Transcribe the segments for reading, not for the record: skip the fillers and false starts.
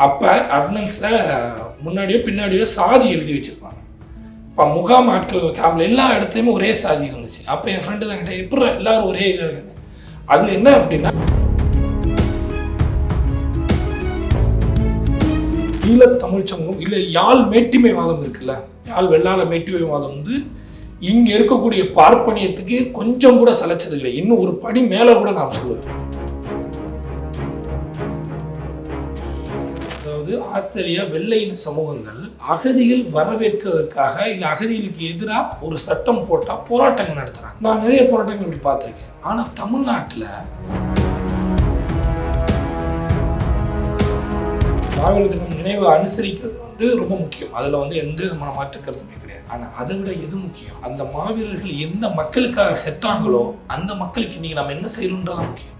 அப்போ அட்னன்ஸில் முன்னாடியோ பின்னாடியோ சாதி எழுதி வச்சுருப்பாங்க. இப்போ முகாம் ஆட்கள் கேம்பில் எல்லா இடத்துலையுமே ஒரே சாதி இருந்துச்சு. அப்போ என் ஃப்ரெண்டு தான் கிட்ட எப்படி எல்லோரும் ஒரே இதாக இருக்குது. அது என்ன அப்படின்னா, ஈழத்தமிழ் சமூகம் இல்லை யாழ் மேட்டிமைவாதம் இருக்குல்ல, யாழ் வெள்ளாள மேட்டிமைவாதம் வந்து இங்கே இருக்கக்கூடிய பார்ப்பனியத்துக்கு கொஞ்சம் கூட சலைச்சது இல்லை. இன்னும் ஒரு படி மேலே கூட நான் சொல்லுவேன். அதாவது ஆஸ்திரேலியா வெள்ளை இன சமூகங்கள் அகதிகள் வரவேற்றதுக்காக இல்லை அகதிகளுக்கு எதிராக ஒரு சட்டம் போட்டால் போராட்டங்கள் நடத்துகிறாங்க. நான் நிறைய போராட்டங்கள் இப்படி பார்த்துருக்கேன். ஆனால் தமிழ்நாட்டில் மாவீரர் தினம் நினைவை அனுசரிக்கிறது வந்து ரொம்ப முக்கியம். அதில் வந்து எந்த விதமான மாற்று கருத்துமே கிடையாது. ஆனால் அதை விட எது முக்கியம், அந்த மாவீரர்கள் எந்த மக்களுக்காக செத்தாங்களோ அந்த மக்களுக்கு இன்னைக்கு நம்ம என்ன செய்யணுன்றதான் முக்கியம்.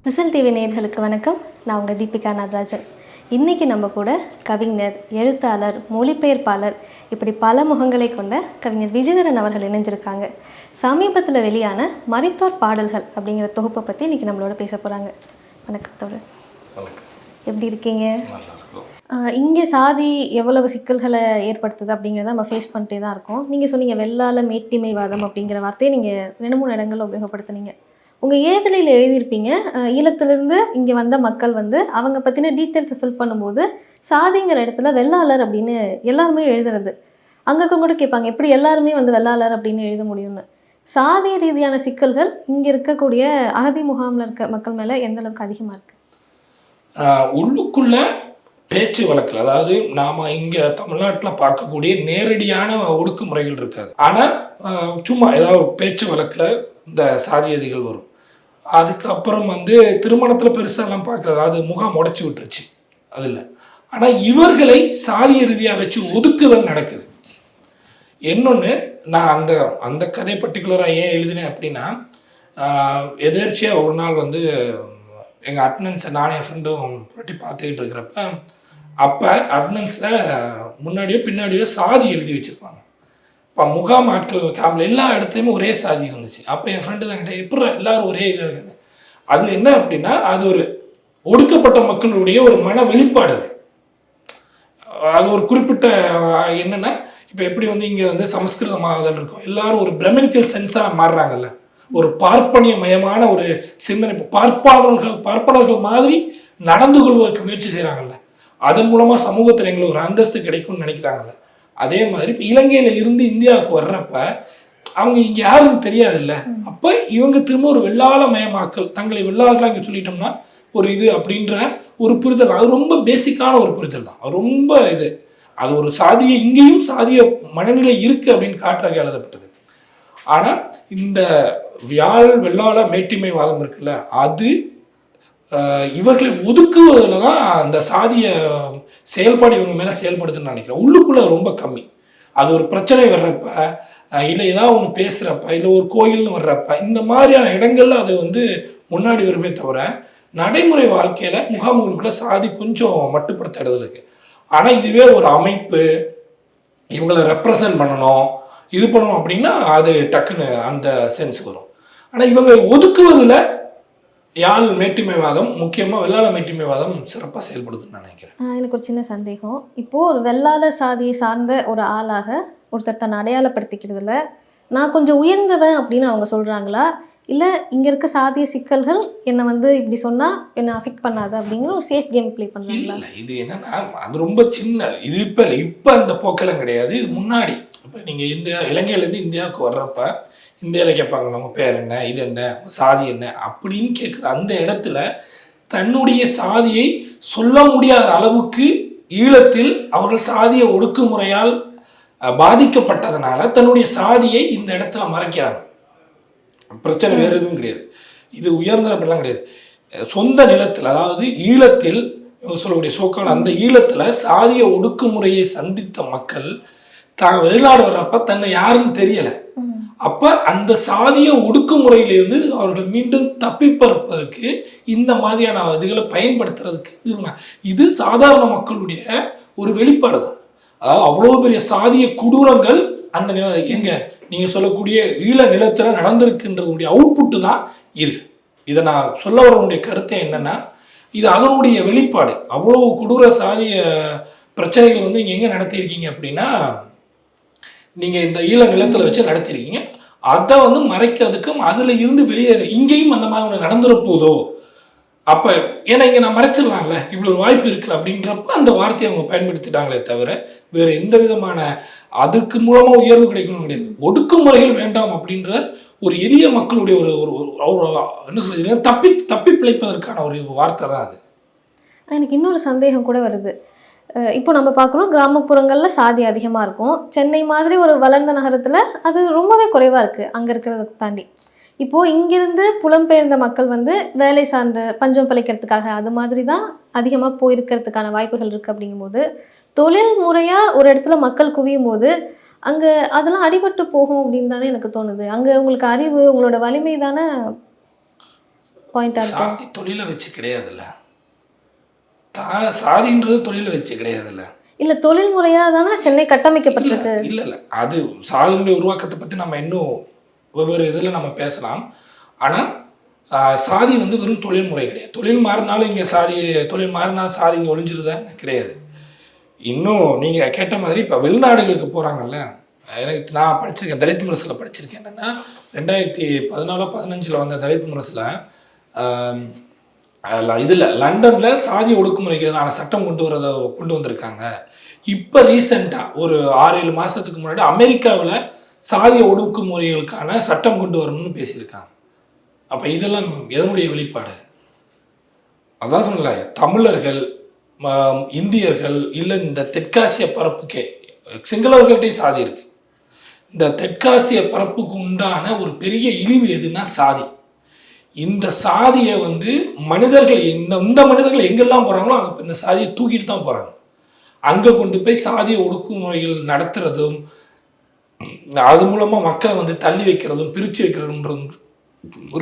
விசில் டிவி நேயர்களுக்கு வணக்கம். நான் உங்கள் தீபிகா நடராஜன். இன்றைக்கி நம்ம கூட கவிஞர், எழுத்தாளர், மொழிபெயர்ப்பாளர், இப்படி பல முகங்களை கொண்ட கவிஞர் விஜயதரன் அவர்கள் இணைஞ்சிருக்காங்க. சமீபத்தில் வெளியான மரித்தோர் பாடல்கள் அப்படிங்கிற தொகுப்பை பற்றி இன்றைக்கி நம்மளோட பேச போகிறாங்க. வணக்கம் தோழர். எப்படி இருக்கீங்க? இங்கே சாதி எவ்வளவு சிக்கல்களை ஏற்படுத்துது அப்படிங்கிறத நம்ம ஃபேஸ் பண்ணிட்டே தான் இருக்கோம். நீங்கள் சொன்னீங்க வெள்ளாள மேட்டிமைவாதம் அப்படிங்கிற வார்த்தையை நீங்கள் 2-3 இடங்களில் உபயோகப்படுத்துனீங்க. உங்கள் ஏதிலையில் எழுதியிருப்பீங்க, ஈழத்திலிருந்து இங்கே வந்த மக்கள் வந்து அவங்க பற்றின டீட்டெயில்ஸை ஃபில் பண்ணும்போது சாதிங்கிற இடத்துல வெள்ளாளர் அப்படின்னு எல்லாருமே எழுதுறது. அங்கே கூட கேட்பாங்க, எப்படி எல்லாருமே வந்து வெள்ளாளர் அப்படின்னு எழுத முடியும்னு. சாதி ரீதியான சிக்கல்கள் இங்கே இருக்கக்கூடிய அகதி முகாமில் இருக்க மக்கள் மேலே எந்த அளவுக்கு அதிகமாக இருக்குது? உள்ளுக்குள்ள பேச்சு வழக்கில், அதாவது நாம் இங்கே தமிழ்நாட்டில் பார்க்கக்கூடிய நேரடியான ஒடுக்குமுறைகள் இருக்காது. ஆனால் சும்மா ஏதாவது ஒரு பேச்சு வழக்கில் இந்த சாதியதிகள் வரும். அதுக்கப்புறம் வந்து திருமணத்தில் பெருசாலாம் பார்க்குறது, அது முகாம் உடைச்சி விட்டுருச்சு அதில். ஆனால் இவர்களை சாதிய ரீதியாக வச்சு ஒதுக்குதல் நடக்குது. இன்னொன்று, நான் அந்த கதை பர்டிகுலராக ஏன் எழுதினேன் அப்படின்னா, எதேர்ச்சியாக ஒரு நாள் வந்து எங்கள் அட்டனன்ஸை நானே என் ஃப்ரெண்டும் புரட்டி பார்த்துக்கிட்டு இருக்கிறப்ப, அப்போ அட்டனன்ஸில் முன்னாடியோ பின்னாடியோ சாதி எழுதி வச்சுருப்பாங்க. இப்போ முகாம் ஆட்கள் கேம்பில் எல்லா இடத்துலையுமே ஒரே சாதி இருந்துச்சு. அப்போ என் ஃப்ரெண்டு தான் கிட்ட எப்படி எல்லோரும் ஒரே இதாக இருக்குது. அது என்ன அப்படின்னா, அது ஒரு ஒடுக்கப்பட்ட மக்களுடைய ஒரு மன வெளிப்பாடு. அது ஒரு குறிப்பிட்ட என்னென்னா, இப்போ எப்படி வந்து இங்கே வந்து சமஸ்கிருதமாகதல் இருக்கும், எல்லாரும் ஒரு பிரமினிக்கல் சென்ஸாக மாறுறாங்கல்ல, ஒரு பார்ப்பனிய மயமான ஒரு சிந்தனை. இப்போ பார்ப்பனர்கள் மாதிரி நடந்து கொள்வதற்கு முயற்சி செய்கிறாங்கல்ல, அதன் மூலமாக சமூகத்தில் எங்களுக்கு ஒரு அந்தஸ்து கிடைக்கும்னு நினைக்கிறாங்கல்ல. அதே மாதிரி இப்போ இலங்கையில் இருந்து இந்தியாவுக்கு வர்றப்ப அவங்க இங்கே யாருன்னு தெரியாது இல்லை. அப்போ இவங்க திரும்ப ஒரு வெள்ளாள மயமாக்கல், தங்களை வெள்ளாளர்களாக இங்கே சொல்லிட்டோம்னா ஒரு இது அப்படின்ற ஒரு புரிதல், அது ரொம்ப பேசிக்கான ஒரு புரிதல் தான். அது ரொம்ப அது ஒரு சாதிய, இங்கேயும் சாதிய மனநிலை இருக்குது அப்படின்னு காட்டுறதுக்கு எழுதப்பட்டது. ஆனால் இந்த வெள்ளாள மேட்டிமைவாதம் இருக்குல்ல, அது இவர்களை ஒதுக்குவதில் தான் அந்த சாதிய செயல்பாடு இவங்க மேலே செயல்படுதுன்னு நினைக்கிறேன். உள்ளுக்குள்ளே ரொம்ப கம்மி. அது ஒரு பிரச்சனை வர்றப்ப, இல்லை ஏதாவது ஒன்று பேசுகிறப்ப, இல்லை ஒரு கோயில்னு வர்றப்ப, இந்த மாதிரியான இடங்கள்ல அது வந்து முன்னாடி வருமே தவிர, நடைமுறை வாழ்க்கையில் முகாம்களுக்குள்ள சாதி கொஞ்சம் மட்டுப்படுத்த இடத்துல இருக்கு. ஆனால் இதுவே ஒரு அமைப்பு இவங்களை ரெப்ரசன்ட் பண்ணணும், இது பண்ணணும் அப்படின்னா அது டக்குன்னு அந்த சென்ஸ் வரும். ஆனால் இவங்க ஒதுக்குவதில் யாழ் மேட்டிமைவாதம், முக்கியமாக வெள்ளாள மேட்டிமைவாதம் சிறப்பாக செயல்படுதுன்னு நினைக்கிறேன். எனக்கு ஒரு சின்ன சந்தேகம். இப்போது ஒரு வெள்ளாள சாதியை சார்ந்த ஒரு ஆளாக ஒருத்தர் தன்னை அடையாளப்படுத்திக்கிறதுல நான் கொஞ்சம் உயர்ந்தவன் அப்படின்னு அவங்க சொல்கிறாங்களா, இல்லை இங்கே இருக்க சாதிய சிக்கல்கள் என்னை வந்து இப்படி சொன்னால் என்னை அஃபெக்ட் பண்ணாது அப்படிங்கிற ஒரு சேஃப் கேம் ப்ளே பண்ணுறாங்களா? இல்லை, இது என்னன்னா அது ரொம்ப சின்ன இது. இப்போ அந்த போக்கெல்லாம் கிடையாது. இது முன்னாடி இப்போ நீங்கள் இலங்கையிலேருந்து இந்தியாவுக்கு வர்றப்ப இந்தியாவில் கேட்பாங்க, நம்ம பேர் என்ன, இது என்ன, சாதி என்ன அப்படின்னு கேட்குற அந்த இடத்துல தன்னுடைய சாதியை சொல்ல முடியாத அளவுக்கு ஈழத்தில் அவர்கள் சாதிய ஒடுக்குமுறையால் பாதிக்கப்பட்டதுனால தன்னுடைய சாதியை இந்த இடத்துல மறைக்கிறாங்க. பிரச்சனை வேறு எதுவும் கிடையாது. இது உயர்ந்த அப்படிலாம் கிடையாது. சொந்த நிலத்தில், அதாவது ஈழத்தில் சொல்லக்கூடிய சோக்கால் அந்த ஈழத்தில் சாதிய ஒடுக்குமுறையை சந்தித்த மக்கள் வெளிநாடு வர்றப்ப தன்னை யாருன்னு தெரியலை. அப்போ அந்த சாதிய ஒடுக்குமுறையிலிருந்து அவர்கள் மீண்டும் தப்பிப்பதற்கு இந்த மாதிரியான இதுகளை பயன்படுத்துறதுக்கு இது சாதாரண மக்களுடைய ஒரு வெளிப்பாடு தான். அதாவது அவ்வளோ பெரிய சாதிய கொடூரங்கள் அந்த எங்க நீங்க சொல்லக்கூடிய ஈழ நிலத்துல நடந்திருக்குன்றதுடைய அவுட்புட்டு தான் இது. இதை நான் சொல்ல வரக்கூடிய கருத்தை என்னன்னா, இது அதனுடைய வெளிப்பாடு. அவ்வளவு கொடூர சாதிய பிரச்சனைகள் வந்து நீங்க எங்க நடத்தியிருக்கீங்க அப்படின்னா, நீங்க இந்த ஈழ நிலத்துல வச்சு நடத்திருக்கீங்க. அதை வந்து மறைக்கிறதுக்கும் அதுல இருந்து வெளியேற இங்கேயும் அந்த மாதிரி ஒன்று நடந்துட போதோ, அப்ப ஏன்னா இங்க நான் மறைச்சிடலாம்ல, இப்படி ஒரு வாய்ப்பு இருக்குல்ல அப்படின்றப்ப அந்த வார்த்தையை அவங்க பயன்படுத்திட்டாங்களே தவிர வேற எந்த விதமான அதுக்கு மூலமா உயர்வு கிடைக்கணும் கிடையாது. ஒடுக்குமுறைகள் வேண்டாம் அப்படின்ற ஒரு எளிய மக்களுடைய ஒரு ஒரு என்ன சொல்றது, தப்பி பிழைப்பதற்கான ஒரு வார்த்தை தான் அது. எனக்கு இன்னொரு சந்தேகம் கூட வருது. இப்போ நம்ம பார்க்குறோம், கிராமப்புறங்களில் சாதி அதிகமாக இருக்கும். சென்னை மாதிரி ஒரு வளர்ந்த நகரத்தில் அது ரொம்பவே குறைவாக இருக்குது அங்கே இருக்கிறத தாண்டி. இப்போது இங்கிருந்து புலம்பெயர்ந்த மக்கள் வந்து வேலை சார்ந்த பஞ்சம் பிழைக்கிறதுக்காக அது மாதிரி தான் அதிகமாக போயிருக்கிறதுக்கான வாய்ப்புகள் இருக்குது. அப்படிங்கும்போது தொழில் முறையாக ஒரு இடத்துல மக்கள் குவியும் போது அங்கே அதெல்லாம் அடிபட்டு போகும் அப்படின்னு தானே எனக்கு தோணுது. அங்கே உங்களுக்கு அறிவு, உங்களோட வலிமை தானே பாயிண்டாக இருக்கும். தொழிலை வச்சு கிடையாதுல்ல, சாதின்றது தொழிலை வச்சு கிடையாதுல்ல. இல்லை, தொழில் முறையாக தானே சென்னை கட்டமைக்கப்பட்டிருக்கு. இல்லை அது சாதியினுடைய உருவாக்கத்தை பற்றி நம்ம இன்னும் வெவ்வேறு இதில் நம்ம பேசலாம். ஆனால் சாதி வந்து வெறும் தொழில்முறை கிடையாது. தொழில் மாறினாலும் இங்கே தொழில் மாறினாலும் சாதி இங்கே ஒழிஞ்சிருதான் கிடையாது. இன்னும் நீங்கள் கேட்ட மாதிரி இப்போ வெளிநாடுகளுக்கு போகிறாங்கல்ல, எனக்கு நான் படிச்சிருக்கேன், தலித் முரசில் படிச்சிருக்கேன். என்னென்னா 2014-15 வந்த தலித் முரசில் இதில் லண்டனில் சாதி ஒடுக்குமுறைக்கு எதிரான சட்டம் கொண்டு வந்திருக்காங்க. இப்போ ரீசெண்டாக ஒரு 6-7 மாதத்துக்கு முன்னாடி அமெரிக்காவில் சாதிய ஒடுக்குமுறைகளுக்கான சட்டம் கொண்டு வரணும்னு பேசியிருக்காங்க. அப்போ இதெல்லாம் எதனுடைய வெளிப்பாடு? அதான் சொல்லல, தமிழர்கள், இந்தியர்கள், இல்லை இந்த தெற்காசிய பரப்புக்கே சிங்களவர்கள்ட்டையும் சாதி இருக்கு. இந்த தெற்காசிய பரப்புக்கு உண்டான ஒரு பெரிய இழிவு எதுன்னா சாதி. இந்த சாதியை வந்து மனிதர்கள் இந்த மனிதர்கள் எங்கெல்லாம் போகிறாங்களோ அங்கே இந்த சாதியை தூக்கிட்டு தான் போகிறாங்க. அங்கே கொண்டு போய் சாதிய ஒடுக்குமுறைகள் நடத்துறதும் அது மூலமாக மக்களை வந்து தள்ளி வைக்கிறதும் பிரித்து வைக்கிறதுன்றதும்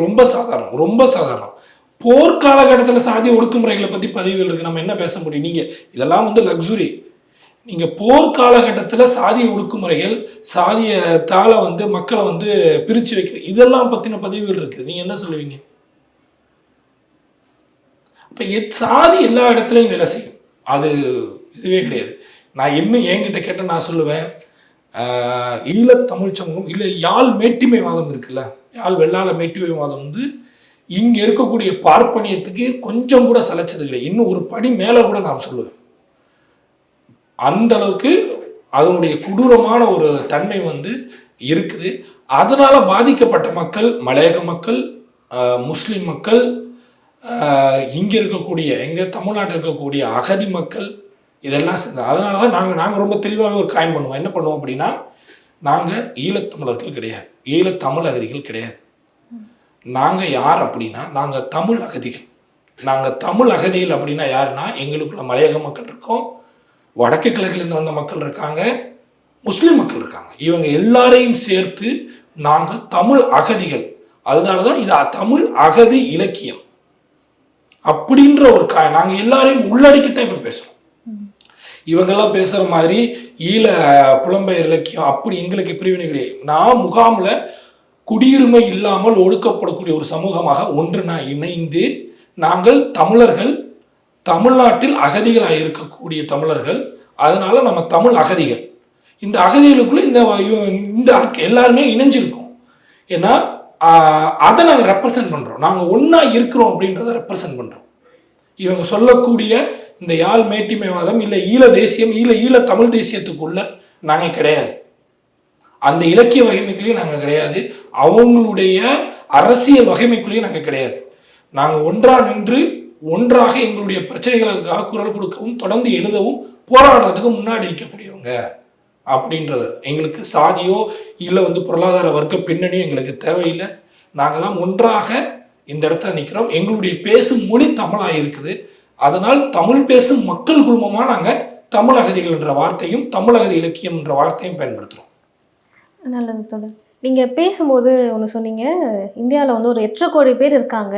ரொம்ப சாதாரணம். போர்க்காலகட்டத்தில் சாதிய ஒடுக்குமுறைகளை பற்றி பதிவுகள் இருக்குது, நம்ம என்ன பேச முடியும்? நீங்கள் இதெல்லாம் வந்து லக்ஸுரி. நீங்கள் போர்க்காலகட்டத்தில் சாதிய ஒடுக்குமுறைகள், சாதியத்தால் வந்து மக்களை வந்து பிரித்து வைக்கிறது, இதெல்லாம் பற்றின பதிவுகள் இருக்குது. நீங்கள் என்ன சொல்லுவீங்க? இப்போ சாதி எல்லா இடத்துலையும் வேலை செய்யும், அது இதுவே கிடையாது. நான் இன்னும் என்கிட்ட கேட்டால் நான் சொல்லுவேன், ஈழத்தமிழ் சமூகம் இல்லை யாழ் மேட்டிமைவாதம் இருக்குல்ல, யாழ் வெள்ளாள மேட்டிமைவாதம் வந்து இங்கே இருக்கக்கூடிய பார்ப்பனியத்துக்கு கொஞ்சம் கூட சலைச்சது இல்லை. இன்னும் ஒரு படி மேலே கூட நான் சொல்லுவேன். அந்த அளவுக்கு அதனுடைய கொடூரமான ஒரு தன்மை வந்து இருக்குது. அதனால பாதிக்கப்பட்ட மக்கள் மலையக மக்கள், முஸ்லிம் மக்கள், இங்கே இருக்கக்கூடிய தமிழ்நாட்டில் இருக்கக்கூடிய அகதி மக்கள், இதெல்லாம் சேர்ந்து. அதனால தான் நாங்கள் ரொம்ப தெளிவாகவே ஒரு காயின் பண்ணுவோம். என்ன பண்ணுவோம் அப்படின்னா, நாங்கள் ஈழத்தமிழர்கள் கிடையாது, ஈழத்தமிழ் அகதிகள் கிடையாது. நாங்கள் யார் அப்படின்னா, நாங்கள் தமிழ் அகதிகள். நாங்கள் தமிழ் அகதிகள் அப்படின்னா யாருன்னா, எங்களுக்குள்ள மலையக மக்கள் இருக்கோம், வடக்கு கிழக்கிலிருந்து வந்த மக்கள் இருக்காங்க, முஸ்லீம் மக்கள் இருக்காங்க. இவங்க எல்லாரையும் சேர்த்து நாங்கள் தமிழ் அகதிகள். அதனால தான் இது தமிழ் அகதி இலக்கியம் அப்படின்ற ஒரு நாங்கள் எல்லாரையும் உள்ளடக்கித்தான் இப்போ பேசுகிறோம். இவங்கெல்லாம் பேசுகிற மாதிரி ஈழ புலம்பெயர் இலக்கியம் அப்படி எங்களுக்கு பிரிவினை கிடையாது. நான் முகாமில் குடியுரிமை இல்லாமல் ஒடுக்கப்படக்கூடிய ஒரு சமூகமாக இணைந்து நாங்கள் தமிழர்கள், தமிழ்நாட்டில் அகதிகளாக இருக்கக்கூடிய தமிழர்கள், அதனால நம்ம தமிழ் அகதிகள். இந்த அகதிகளுக்குள்ள இந்த எல்லாருமே இணைஞ்சிருக்கோம். ஏன்னா அதை நாங்கள் ரெப்ரசன்ட் பண்ணுறோம், நாங்கள் ஒன்றா இருக்கிறோம் அப்படின்றத ரெப்ரசன்ட் பண்ணுறோம். இவங்க சொல்லக்கூடிய இந்த யாழ் மேட்டிமைவாதம் இல்லை ஈழ தேசியம், ஈழ தமிழ் தேசியத்துக்குள்ள நாங்கள் கிடையாது, அந்த இலக்கிய வகைமைக்குள்ளேயும் நாங்கள் கிடையாது, அவங்களுடைய அரசியல் வகைமைக்குள்ளேயும் நாங்கள் கிடையாது. நாங்கள் ஒன்றா நின்று ஒன்றாக எங்களுடைய பிரச்சனைகளுக்காக குரல் கொடுக்கவும் தொடர்ந்து எழுதவும் போராடுறதுக்கு முன்னாடி இருக்கக்கூடியவங்க அப்படின்றது. எங்களுக்கு சாதியோ இல்லை பொருளாதார வர்க்க பின்னணியோ எங்களுக்கு தேவையில்லை. நாங்களாம் ஒன்றாக இந்த இடத்துல நிற்கிறோம். எங்களுடைய பேசும் மொழி தமிழாக இருக்குது. அதனால் தமிழ் பேசும் மக்கள் குழுமமாக நாங்கள் தமிழ் அகதிகள் என்ற வார்த்தையும் தமிழ் அகதி இலக்கியம் என்ற வார்த்தையும் பயன்படுத்துகிறோம். நல்லது தொடர். நீங்கள் பேசும்போது ஒன்று சொன்னீங்க, இந்தியாவில் ஒரு 8 கோடி பேர் இருக்காங்க,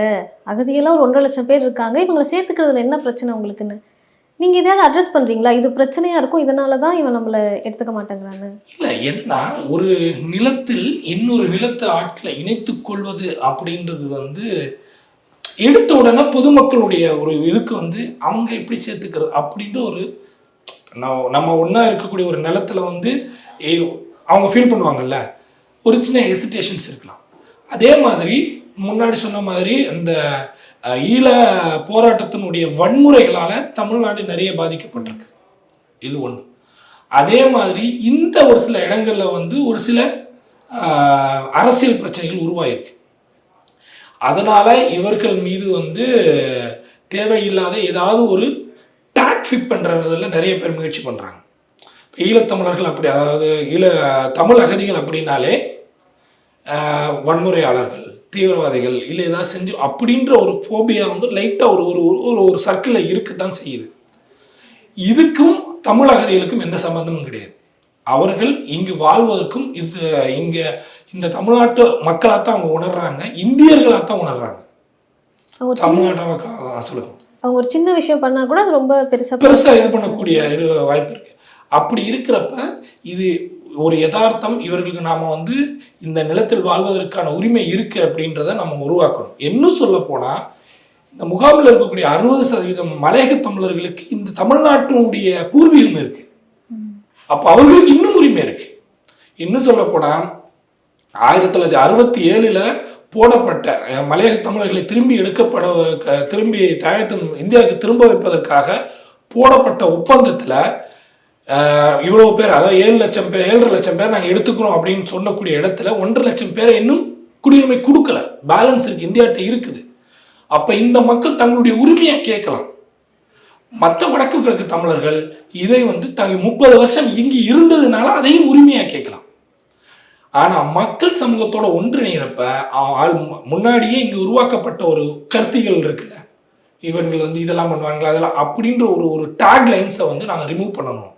அகதியெல்லாம் ஒரு 1.5 லட்சம் பேர் இருக்காங்க, இவங்களை சேர்த்துக்கிறதுல என்ன பிரச்சனை உங்களுக்குன்னு. நீங்க எதையாவது அட்ரஸ் பண்றீங்களா? இது பிரச்சனையா இருக்கும், இதனால தான் இவன் நம்மள எடுத்துக்க மாட்டேங்கிறான்னு. இல்லை, என்னன்னா ஒரு நிலத்தில் இன்னொரு நிலத்தை ஆற்றில் இணைத்துக் கொள்வது அப்படின்றது வந்து எடுத்த உடனே பொதுமக்களுடைய ஒரு இதுக்கு வந்து அவங்க எப்படி சேர்த்துக்கிறது அப்படின்ற ஒரு நம்ம ஒன்றா இருக்கக்கூடிய ஒரு நிலத்துல வந்து அவங்க ஃபீல் பண்ணுவாங்கல்ல, ஒரு சின்ன ஹெசிடேஷன்ஸ் இருக்கலாம். அதே மாதிரி முன்னாடி சொன்ன மாதிரி இந்த ஈழ போராட்டத்தினுடைய வன்முறைகளால் தமிழ்நாடு நிறைய பாதிக்கப்பட்டிருக்கு. இது ஒன்று. அதே மாதிரி இந்த ஒரு சில இடங்களில் வந்து ஒரு சில அரசியல் பிரச்சனைகள் உருவாயிருக்கு. அதனால் இவர்கள் மீது வந்து தேவையில்லாத ஏதாவது ஒரு டேக் ஃபிட் பண்ணுறதுல நிறைய பேர் முயற்சி பண்ணுறாங்க. இப்போ ஈழத்தமிழர்கள் அப்படி, அதாவது தமிழ் அகதிகள் அப்படின்னாலே வன்முறையாளர்கள், தீவிரவாதிகள், இல்லை ஏதாவது செஞ்சு அப்படின்ற ஒரு ஃபோபியா வந்து லைட்டாக ஒரு ஒரு ஒரு சர்க்கிளில் இருக்கத்தான் செய்யுது. இதுக்கும் தமிழ் அகதிகளுக்கும் எந்த சம்பந்தமும் கிடையாது. அவர்கள் இங்கு வாழ்வதற்கும் இங்கே இந்த தமிழ்நாட்டு மக்களாகத்தான் அவங்க உணர்றாங்க, இந்தியர்களாகத்தான் உணர்றாங்க. தமிழ்நாட்டு மக்களாக சொல்லுங்க, அவங்க ஒரு சின்ன விஷயம் பண்ணால் கூட அது ரொம்ப பெருசாக இது பண்ணக்கூடிய வாய்ப்பு இருக்குது. அப்படி இருக்கிறப்ப இது ஒரு யதார்த்தம். இவர்களுக்கு நாம் வந்து இந்த நிலத்தில் வாழ்வதற்கான உரிமை இருக்குது அப்படின்றத நம்ம உருவாக்கணும். இன்னும் சொல்ல போனால் இந்த முகாமில் இருக்கக்கூடிய 60% மலையக தமிழர்களுக்கு இந்த தமிழ்நாட்டினுடைய பூர்வீகம் இருக்குது. அப்போ அவர்களுக்கு இன்னும் உரிமை இருக்குது. இன்னும் சொல்ல போனால் 1967 போடப்பட்ட மலையக தமிழர்களை திரும்பி தாயத்தின் இந்தியாவுக்கு திரும்ப வைப்பதற்காக போடப்பட்ட ஒப்பந்தத்தில் இவ்வளவு பேர், அதாவது 7 லட்சம் பேர் 7.5 லட்சம் பேர் நாங்கள் எடுத்துக்கிறோம் அப்படின்னு சொல்லக்கூடிய இடத்துல 1.5 லட்சம் பேரை இன்னும் குடியுரிமை கொடுக்கல. பேலன்ஸ் இருக்கு, இந்தியாட்ட இருக்குது. அப்போ இந்த மக்கள் தங்களுடைய உரிமையை கேட்கலாம். மற்ற வடக்கு கிழக்கு தமிழர்கள் இதை வந்து 30 வருஷம் இங்கு இருந்ததுனால அதையும் உரிமையாக கேட்கலாம். ஆனால் மக்கள் சமூகத்தோட ஒன்றிணைகிறப்ப முன்னாடியே இங்கே உருவாக்கப்பட்ட ஒரு கருத்திகள் இருக்குல்ல, இவர்கள் வந்து இதெல்லாம் பண்ணுவாங்களா அதெல்லாம் அப்படின்ற ஒரு டேக் லைன்ஸை வந்து நாங்கள் ரிமூவ் பண்ணணும்.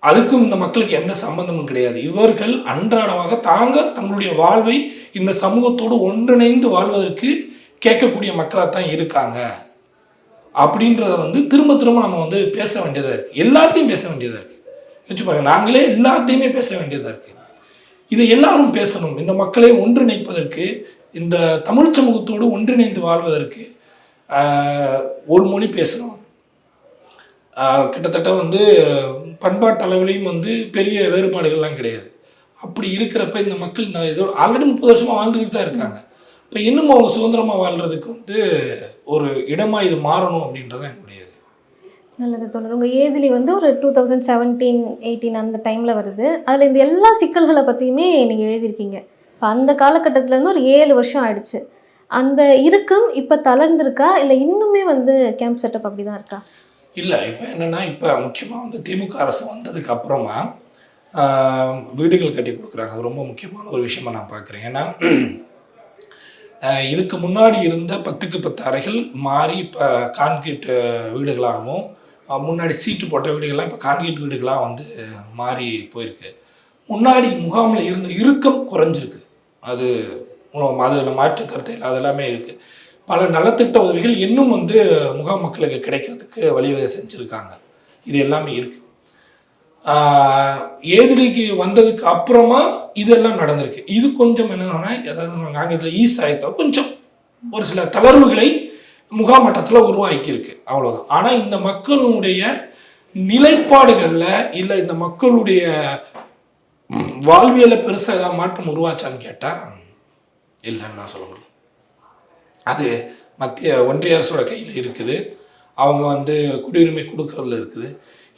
அதுக்கும் இந்த மக்களுக்கு எந்த சம்பந்தமும் கிடையாது. இவர்கள் அன்றாடமாக தங்களுடைய வாழ்வை இந்த சமூகத்தோடு ஒன்றிணைந்து வாழ்வதற்கு கேட்கக்கூடிய மக்களாக தான் இருக்காங்க அப்படின்றத வந்து திரும்ப திரும்ப நம்ம வந்து பேச வேண்டியதாக இருக்குது. எல்லாத்தையும் பேச வேண்டியதாக இருக்குது. வச்சு பாருங்க, நாங்களே எல்லாத்தையுமே பேச வேண்டியதாக இருக்குது. இதை எல்லாரும் பேசணும். இந்த மக்களை ஒன்றிணைப்பதற்கு, இந்த தமிழ் சமூகத்தோடு ஒன்றிணைந்து வாழ்வதற்கு ஒரு மொழி பேசணும். கிட்டத்தட்ட வந்து பண்பாட்டு அளவிலையும் வந்து பெரிய வேறுபாடுகள்லாம் கிடையாது. அப்படி இருக்கிறப்ப இந்த மக்கள் ஏதோ ஆல்ரெடி 30 வருஷமாக வாழ்ந்துக்கிட்டு தான் இருக்காங்க. இப்போ இன்னும் அவங்க சுதந்திரமாக வாழ்கிறதுக்கு வந்து ஒரு இடமாக இது மாறணும் அப்படின்றதான் என்னுடையது. நல்லது தோழர். உங்கள் ஏதிலி வந்து ஒரு 2017-18 அந்த டைமில் வருது. அதில் இந்த எல்லா சிக்கல்களை பற்றியுமே நீங்கள் எழுதியிருக்கீங்க. இப்போ அந்த காலகட்டத்திலேருந்து ஒரு 7 வருஷம் ஆயிடுச்சு. அந்த இருக்கும் இப்போ தளர்ந்துருக்கா, இல்லை இன்னுமே வந்து கேம்ப் செட்டப் அப்படி தான் இருக்கா? இல்லை, இப்போ என்னென்னா, இப்போ முக்கியமாக வந்து திமுக அரசு வந்ததுக்கு அப்புறமா வீடுகள் கட்டி கொடுக்குறாங்க. அது ரொம்ப முக்கியமான ஒரு விஷயமா நான் பார்க்குறேன். ஏன்னா இதுக்கு முன்னாடி இருந்த 10க்கு 10 அறைகள் மாறி இப்போ கான்கிரீட் வீடுகளாகவும், முன்னாடி சீட்டு போட்ட வீடுகள்லாம் இப்போ கான்கிரீட் வீடுகளாக வந்து மாறி போயிருக்கு. முன்னாடி முகாமில் இருந்த இறுக்கம் குறைஞ்சிருக்கு. அது அதில் மாற்று கருத்து இல்லை, அது எல்லாமே இருக்குது. பல நலத்திட்ட உதவிகள் இன்னும் வந்து முகாம் மக்களுக்கு கிடைக்கிறதுக்கு வழிவகை செஞ்சுருக்காங்க. இது எல்லாமே இருக்குது. ஏதிலிக்கு வந்ததுக்கு அப்புறமா இதெல்லாம் நடந்திருக்கு. இது கொஞ்சம் என்னன்னா, அதாவது ஆங்கிலத்தில் ஈஸ் ஆயிருக்கா, கொஞ்சம் ஒரு சில தளர்வுகளை முகாம் மட்டத்தில் உருவாக்கியிருக்கு, அவ்வளோதான். ஆனால் இந்த மக்களுடைய நிலைப்பாடுகளில் இல்லை இந்த மக்களுடைய வாழ்வியலை பெருசாக ஏதாவது மாற்றம் உருவாச்சான்னு கேட்டால் இல்லைன்னு நான் சொல்ல முடியும். அது ஒன்றிய அரசோட கையில் இருக்குது. அவங்க வந்து குடியுரிமை கொடுக்கறதுல இருக்குது.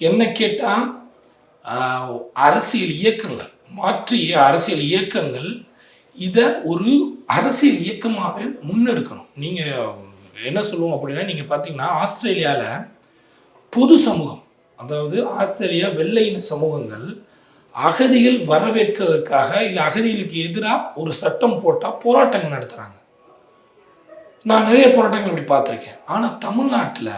என்ன கேட்டால் அரசியல் இயக்கங்கள், மாற்றிய அரசியல் இயக்கங்கள் இதை ஒரு அரசியல் இயக்கமாகவே முன்னெடுக்கணும். நீங்கள் என்ன சொல்லுவோம் அப்படின்னா, நீங்கள் பார்த்தீங்கன்னா ஆஸ்திரேலியாவில் பொது சமூகம், அதாவது ஆஸ்திரேலியா வெள்ளை இன சமூகங்கள் அகதிகள் வரவேற்கிறதுக்காக இல்லை அகதிகளுக்கு எதிராக ஒரு சட்டம் போட்டால் போராட்டங்கள் நடத்துகிறாங்க. நான் நிறைய போராட்டங்கள் அப்படி பார்த்துருக்கேன். ஆனால் தமிழ்நாட்டில்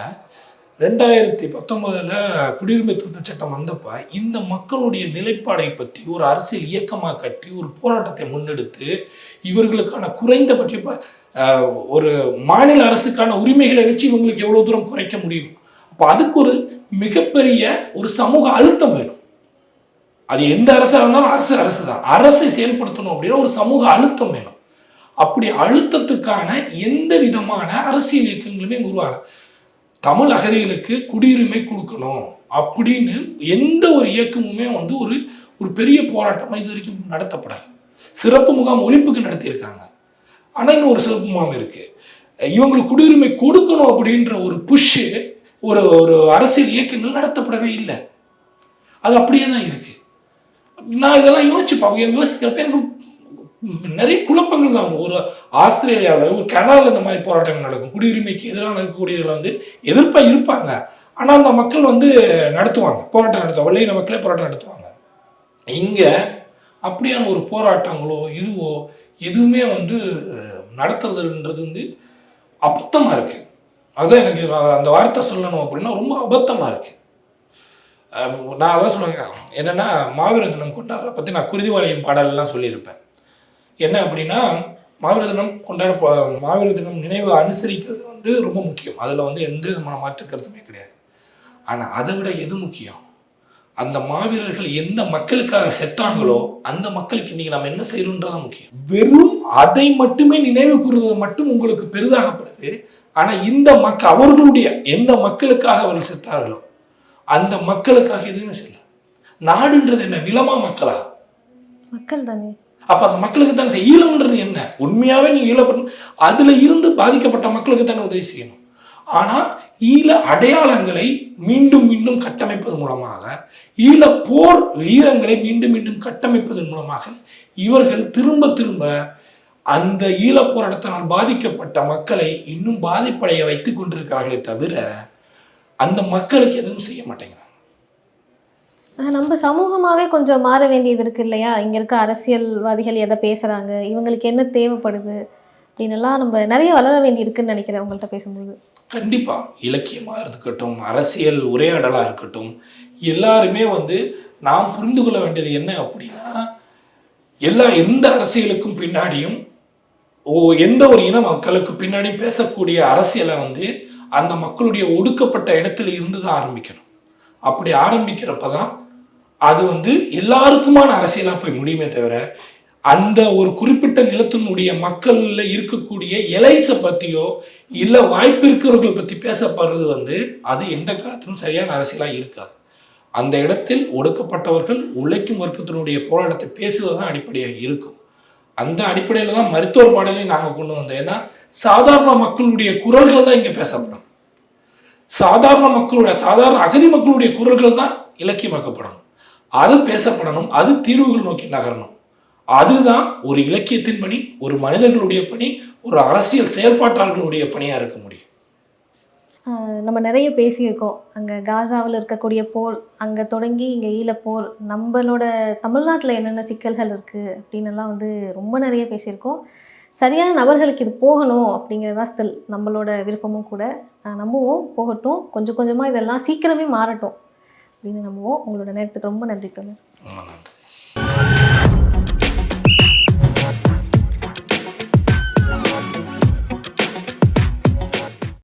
2019 குடியுரிமை திருத்த சட்டம் வந்தப்போ இந்த மக்களுடைய நிலைப்பாடை பற்றி ஒரு அரசியல் இயக்கமாக கட்டி ஒரு போராட்டத்தை முன்னெடுத்து இவர்களுக்கான குறைந்தபட்ச ஒரு மாநில அரசுக்கான உரிமைகளை வச்சு இவங்களுக்கு எவ்வளோ தூரம் குறைக்க முடியும் அப்போ அதுக்கு ஒரு மிகப்பெரிய ஒரு சமூக அழுத்தம் வேணும். அது எந்த அரசாக இருந்தாலும் அரசு தான். அரசை செயல்படுத்தணும் அப்படின்னா ஒரு சமூக அழுத்தம் வேணும். அப்படி அழுத்தத்துக்கான எந்த விதமான அரசியல் இயக்கங்களுமே உருவாக, தமிழ் அகதிகளுக்கு குடியுரிமை கொடுக்கணும் அப்படின்னு எந்த ஒரு இயக்கமுமே வந்து ஒரு ஒரு பெரிய போராட்டமாக இது வரைக்கும் நடத்தப்படலை. சிறப்பு முகாம் ஒழிப்புக்கு நடத்தியிருக்காங்க, ஆனால் இன்னும் ஒரு சிறப்பு முகாம் இருக்கு. இவங்களுக்கு குடியுரிமை கொடுக்கணும் அப்படின்ற ஒரு புஷ்ஷு ஒரு ஒரு அரசியல் இயக்கங்கள் நடத்தப்படவே இல்லை. அது அப்படியே தான் இருக்கு. நான் இதெல்லாம் யோசிக்கிறப்ப எனக்கு நிறைய குழப்பங்கள் தான் வரும். ஒரு ஆஸ்திரேலியாவில், ஒரு கனடாவில் இந்த மாதிரி போராட்டங்கள் நடக்கும். குடியுரிமைக்கு எதிராக இருக்கக்கூடியதில் வந்து எதிர்ப்பாக இருப்பாங்க, ஆனால் அந்த மக்கள் வந்து நடத்துவாங்க, போராட்டம் நடத்துவாங்க, வெள்ளையின மக்களே போராட்டம் நடத்துவாங்க. இங்கே அப்படியான ஒரு போராட்டங்களோ இதுவோ எதுவுமே வந்து நடத்துறதுன்றது வந்து அபத்தமாக இருக்குது. அதுதான் எனக்கு அந்த வார்த்தை சொல்லணும் அப்படின்னா ரொம்ப அபத்தமாக இருக்குது. நான் அதான் சொல்லுவேங்க, என்னென்னா மாவீர தினம் கொண்டாடுறத பற்றி நான் குருதிவாளியின் பாடலெல்லாம் சொல்லியிருப்பேன். என்ன அப்படின்னா, மாவீர தினம் நினைவு அனுசரிக்கிறது வந்து ரொம்ப முக்கியம். அதில் வந்து எந்த விதமான மாற்று கருத்துமே கிடையாது. ஆனால் அதை விட எது முக்கியம், அந்த மாவீரர்கள் எந்த மக்களுக்காக செத்தாங்களோ அந்த மக்களுக்கு இன்னைக்கு நம்ம என்ன செய்யணுன்றதான் முக்கியம். வெறும் அதை மட்டுமே நினைவு கூறுவது மட்டும் உங்களுக்கு பெரிதாகப்படுது. ஆனால் இந்த அவர்களுடைய எந்த மக்களுக்காக அவர்கள் செத்தார்களோ அந்த மக்களுக்காக எதுவுமே செய்யல. நாடுன்றது என்ன, நிலமா மக்களா? மக்கள் தானே. அப்ப அந்த மக்களுக்கு தானே ஈழம்ன்றது என்ன, உண்மையாவே நீ ஈழப்பட்ட அதுல இருந்து பாதிக்கப்பட்ட மக்களுக்கு தானே உதவி செய்யணும். ஆனா ஈழ அடையாளங்களை மீண்டும் மீண்டும் கட்டமைப்பது மூலமாக, ஈழ போர் வீரங்களை மீண்டும் மீண்டும் கட்டமைப்பதன் மூலமாக இவர்கள் திரும்ப திரும்ப அந்த ஈழ போராட்டத்தினால் பாதிக்கப்பட்ட மக்களை இன்னும் பாதிப்படைய வைத்துக் கொண்டிருக்கிறார்களே தவிர அந்த மக்களுக்கு எதுவும் செய்ய மாட்டேங்கிறாங்க. நம்ம சமூகமாகவே கொஞ்சம் மாற வேண்டியது இருக்கு இல்லையா? இங்கே இருக்க அரசியல்வாதிகள் எதை பேசுகிறாங்க, இவங்களுக்கு என்ன தேவைப்படுது அப்படின்னுலாம் நம்ம நிறைய வளர வேண்டி இருக்குன்னு நினைக்கிறேன் உங்கள்கிட்ட பேசும்போது. கண்டிப்பாக இலக்கியமாக இருக்கட்டும், அரசியல் உரையாடலாக இருக்கட்டும், எல்லாருமே வந்து நாம் புரிந்து கொள்ள வேண்டியது என்ன அப்படின்னா, எந்த அரசியலுக்கும் பின்னாடியும் எந்த ஒரு இன மக்களுக்கு பின்னாடியும் பேசக்கூடிய அரசியலை வந்து அந்த மக்களுடைய ஒடுக்கப்பட்ட இடத்துல இருந்து தான் ஆரம்பிக்கணும். அப்படி ஆரம்பிக்கிறப்ப தான் அது வந்து எல்லாருக்குமான அரசியலாக போய் முடியுமே தவிர, அந்த ஒரு குறிப்பிட்ட நிலத்தினுடைய மக்களில் இருக்கக்கூடிய எலைட்ஸை பற்றியோ இல்லை வாய்ப்பு இருக்கிறவர்கள் பற்றி பேசப்படுறது வந்து அது எந்த காலத்திலும் சரியான அரசியலாக இருக்காது. அந்த இடத்தில் ஒடுக்கப்பட்டவர்கள் உழைக்கும் வர்க்கத்தினுடைய போராட்டத்தை பேசுவது தான் அடிப்படையாக இருக்கும். அந்த அடிப்படையில் தான் மருத்துவர் பாடலையும் நாங்கள் கொண்டு வந்தோம். ஏன்னா சாதாரண மக்களுடைய குரல்கள் தான் இங்கே பேசப்படும். சாதாரண அகதி மக்களுடைய குரல்கள் தான் இலக்கியமாக்கப்படணும், அது பேசப்படணும், அது தீர்வுகள் நோக்கி நகரணும். அதுதான் ஒரு இலக்கியத்தின் பணி, ஒரு மனிதர்களுடைய பணி, ஒரு அரசியல் செயல்பாட்டாளர்களுடைய பணியாக இருக்க முடியும். நம்ம நிறைய பேசியிருக்கோம். அங்கே காசாவில் இருக்கக்கூடிய போர், அங்கே தொடங்கி இங்கே ஈழப்போர், நம்மளோட தமிழ்நாட்டில் என்னென்ன சிக்கல்கள் இருக்குது அப்படின்னுலாம் வந்து ரொம்ப நிறைய பேசியிருக்கோம். சரியான நபர்களுக்கு இது போகணும் அப்படிங்கிறதா ஸ்டில் நம்மளோட விருப்பமும் கூட. நம்புவோம் போகட்டும், கொஞ்சம் கொஞ்சமாக இதெல்லாம் சீக்கிரமே மாறட்டும் அப்படின்னு நம்புவோம். உங்களோட நேரத்துக்கு ரொம்ப நன்றி தோழர்.